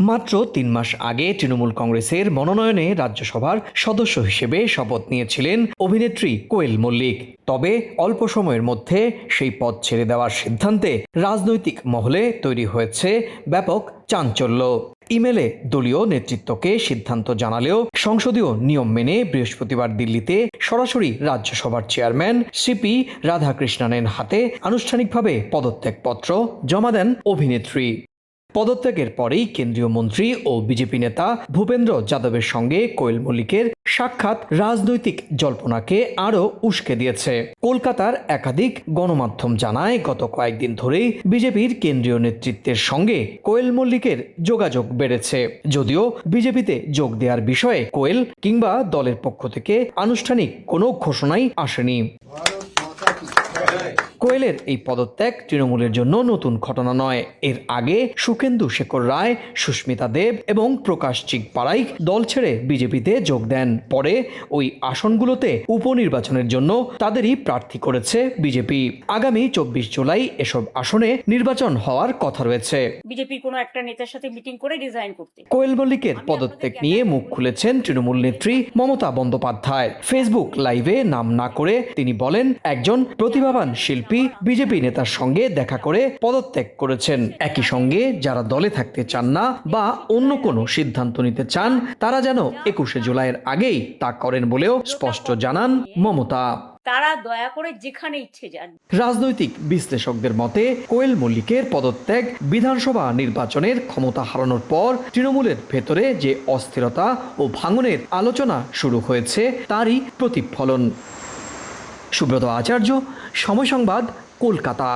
মাত্র ৩ মাস আগে তৃণমূল কংগ্রেসের মনোনয়নে রাজ্যসভার সদস্য হিসেবে শপথ নিয়েছিলেন অভিনেত্রী কোয়েল মল্লিক। তবে অল্প সময়ের মধ্যে সেই পদ ছেড়ে দেওয়ার সিদ্ধান্তে রাজনৈতিক মহলে তৈরি হয়েছে ব্যাপক চাঞ্চল্য। ইমেলে দলীয় নেতৃত্বকে সিদ্ধান্ত জানালেও সংসদীয় নিয়ম মেনে বৃহস্পতিবার দিল্লিতে সরাসরি রাজ্যসভার চেয়ারম্যান সিপি রাধাকৃষ্ণনের হাতে আনুষ্ঠানিকভাবে পদত্যাগপত্র জমা দেন অভিনেত্রী। পদত্যাগের পরেই কেন্দ্রীয় মন্ত্রী ও বিজেপি নেতা ভূপেন্দ্র যাদবের সঙ্গে কোয়েল মল্লিকের সাক্ষাৎ রাজনৈতিক জল্পনাকে আরও উস্কে দিয়েছে। কলকাতার একাধিক গণমাধ্যম জানায়, গত কয়েকদিন ধরেই বিজেপির কেন্দ্রীয় নেতৃত্বের সঙ্গে কোয়েল মল্লিকের যোগাযোগ বেড়েছে। যদিও বিজেপিতে যোগ দেওয়ার বিষয়ে কোয়েল কিংবা দলের পক্ষ থেকে আনুষ্ঠানিক কোনো ঘোষণাই আসেনি। কোয়েলের এই পদত্যাগ তৃণমূলের জন্য নতুন ঘটনা নয়। এর আগে সুখেন্দু শেখর রায়, সুস্মিতা দেব এবং প্রকাশ চিকপাড়াই দল ছেড়ে বিজেপিতে যোগ দেন। পরে ওই আসনগুলোতে উপনির্বাচনের জন্য তাদেরই প্রার্থী করেছে বিজেপি। আগামী 24 জুলাই এসব আসনে নির্বাচন হওয়ার কথা রয়েছে। বিজেপির কোনো একটা নেতার সাথে মিটিং করে রিজাইন করতে। কোয়েল মল্লিকের পদত্যাগ নিয়ে মুখ খুলেছেন তৃণমূল নেত্রী মমতা বন্দ্যোপাধ্যায়। ফেসবুক লাইভে নাম না করে তিনি বলেন, একজন প্রতিভাবান শিল্পী বিজেপি নেতার সঙ্গে দেখা করে পদত্যাগ করেছেন। একই সঙ্গে যারা দলে থাকতে চান না বা অন্য কোনো সিদ্ধান্ত নিতে চান, তারা যেন 21শে জুলাইয়ের আগেই তা করেন বলেও স্পষ্ট জানান মমতা। তারা দয়া করে যেখানে ইচ্ছে যান। রাজনৈতিক বিশ্লেষকদের মতে কোয়েল মল্লিকের পদত্যাগ বিধানসভা নির্বাচনের ক্ষমতা হারানোর পর তৃণমূলের ভেতরে যে অস্থিরতা ও ভাঙনের আলোচনা শুরু হয়েছে তারই প্রতিফলন। সুব্রত আচার্য, সময় সংবাদ, কলকাতা।